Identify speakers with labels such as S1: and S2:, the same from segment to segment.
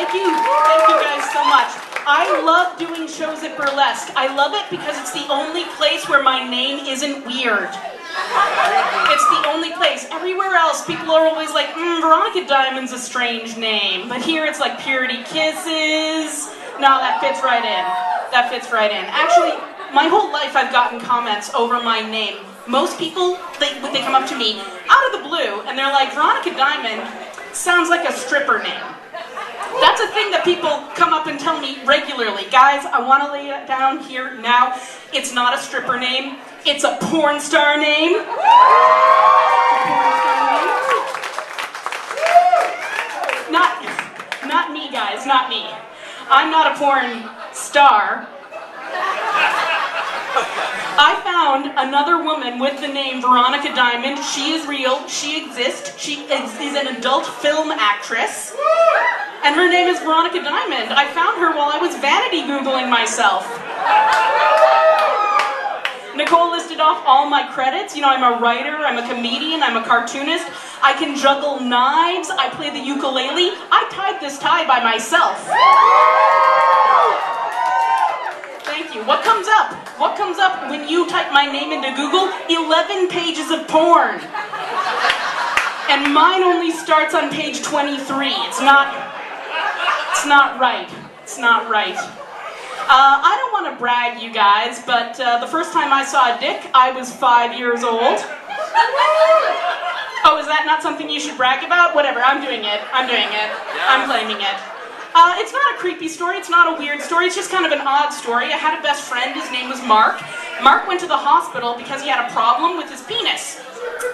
S1: Thank you guys so much. I love doing shows at Burlesque. I love it because it's the only place where my name isn't weird. It's the only place. Everywhere else, people are always like, Veronica Diamond's a strange name. But here it's like Purity Kisses. No, that fits right in. That fits right in. Actually, my whole life I've gotten comments over my name. Most people, they come up to me out of the blue and they're like, Veronica Diamond sounds like a stripper name. That's a thing that people come up and tell me regularly. Guys, I want to lay it down here now. It's not a stripper name. It's a porn star name. Not me, guys, not me. I'm not a porn star. I found another woman with the name Veronica Diamond. She is real. She exists. She is an adult film actress. And her name is Veronica Diamond. I found her while I was vanity Googling myself. Nicole listed off all my credits. You know, I'm a writer, I'm a comedian, I'm a cartoonist. I can juggle knives. I play the ukulele. I tied this tie by myself. Thank you. What comes up? What comes up when you type my name into Google? 11 pages of porn. And mine only starts on page 23. It's not right. It's not right. I don't want to brag, you guys, but the first time I saw a dick, I was 5 years old. Oh, is that not something you should brag about? Whatever, I'm doing it. I'm doing it. I'm claiming it. It's not a creepy story, it's not a weird story, it's just kind of an odd story. I had a best friend, his name was Mark. Mark went to the hospital because he had a problem with his penis.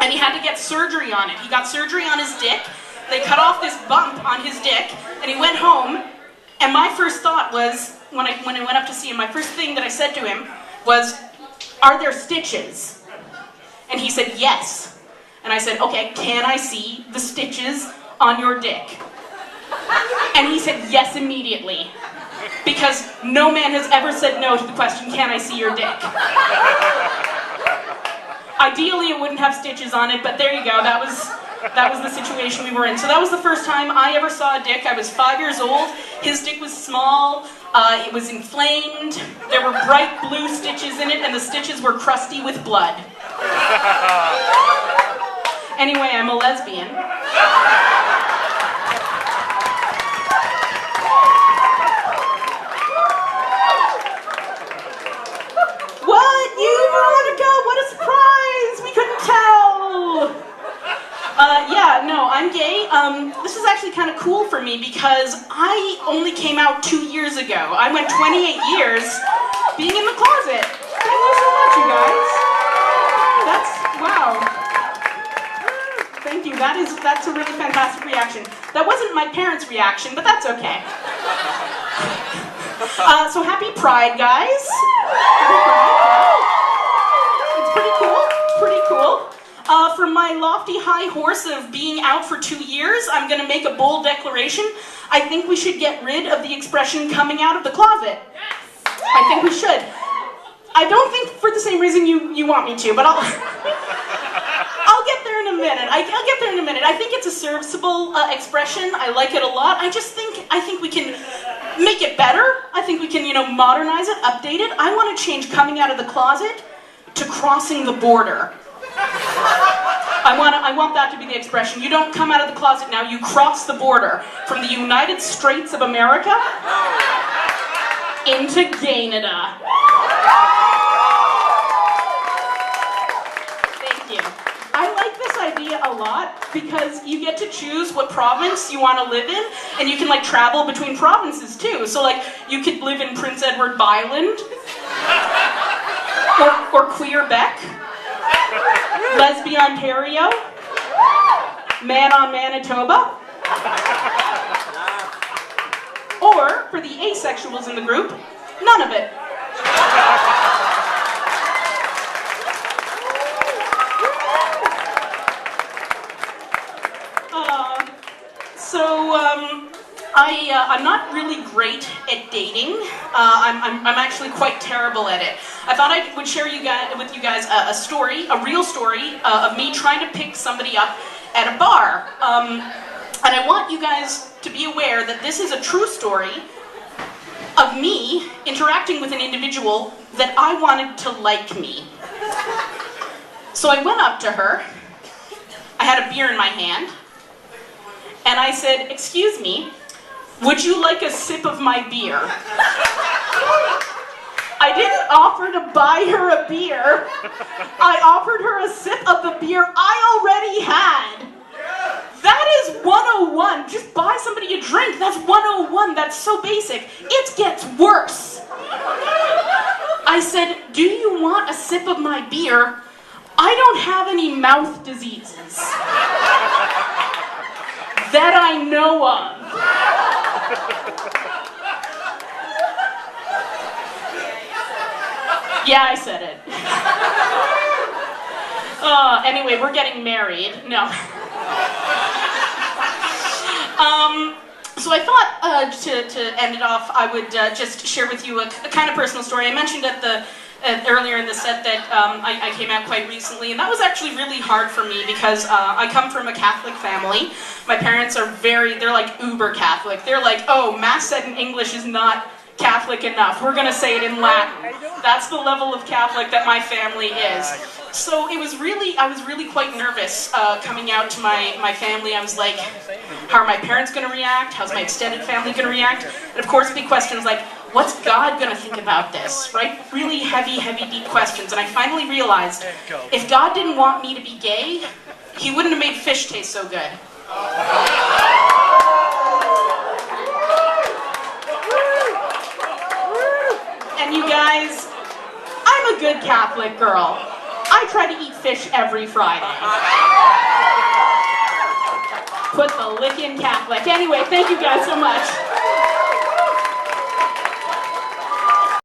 S1: And he had to get surgery on it. He got surgery on his dick, they cut off this bump on his dick, and he went home, and my first thought was, when I went up to see him, my first thing that I said to him was, "Are there stitches?" And he said, "Yes." And I said, "Okay, can I see the stitches on your dick?" And he said yes immediately, because no man has ever said no to the question, "Can I see your dick?" Ideally, it wouldn't have stitches on it, but there you go. That was the situation we were in. So that was the first time I ever saw a dick. I was 5 years old. His dick was small. It was inflamed. There were bright blue stitches in it, and the stitches were crusty with blood. Anyway, I'm a lesbian. What? You, Veronica? What a surprise! We couldn't tell! Yeah, no, I'm gay. This is actually kind of cool for me because I only came out 2 years ago. I went 28 years being in the closet. Thank you so much, you guys. Wow. Thank you, that's a really fantastic reaction. That wasn't my parents' reaction, but that's okay. So happy Pride, guys. Happy Pride. It's pretty cool, it's pretty cool. From my lofty high horse of being out for 2 years, I'm going to make a bold declaration. I think we should get rid of the expression coming out of the closet. I think we should. I don't think for the same reason you want me to, but I'll get there in a minute. I'll get there in a minute. I think it's a serviceable expression. I like it a lot. I think we can make it better. I think we can, modernize it, update it. I want to change coming out of the closet to crossing the border. I want that to be the expression. You don't come out of the closet now, you cross the border from the United States of America into Canada. Thank you. I like this idea a lot because you get to choose what province you want to live in, and you can travel between provinces too. So you could live in Prince Edward Island or Queerbeck. Lesbian Ontario, Man on Manitoba, or for the asexuals in the group, none of it. I'm not really great at dating. I'm actually quite terrible at it. I thought I would share with you guys a story, a real story of me trying to pick somebody up at a bar. I And I want you guys to be aware that this is a true story of me interacting with an individual that I wanted to like me. So I went up to her, I had a beer in my hand, and I said, "Excuse me, would you like a sip of my beer?" I didn't offer to buy her a beer, I offered her a sip of the beer I already had. That is 101, just buy somebody a drink, that's 101, that's so basic. It gets worse. I said, "Do you want a sip of my beer? I don't have any mouth diseases that I know of." Yeah, I said it. Anyway, we're getting married. No. So I thought to end it off, I would just share with you a kind of personal story. I mentioned earlier in the set that I came out quite recently, and that was actually really hard for me because I come from a Catholic family. My parents are they're like uber Catholic. They're like, "Oh, Mass said in English is not Catholic enough. We're gonna say it in Latin." That's the level of Catholic that my family is. So I was really quite nervous coming out to my family. I was like, how are my parents gonna react? How's my extended family gonna react? And of course, big questions like, what's God gonna think about this, right? Really heavy, deep questions. And I finally realized, if God didn't want me to be gay, he wouldn't have made fish taste so good. And you guys, I'm a good Catholic girl. I try to eat fish every Friday. Put the lick in Catholic. Anyway, thank you guys so much.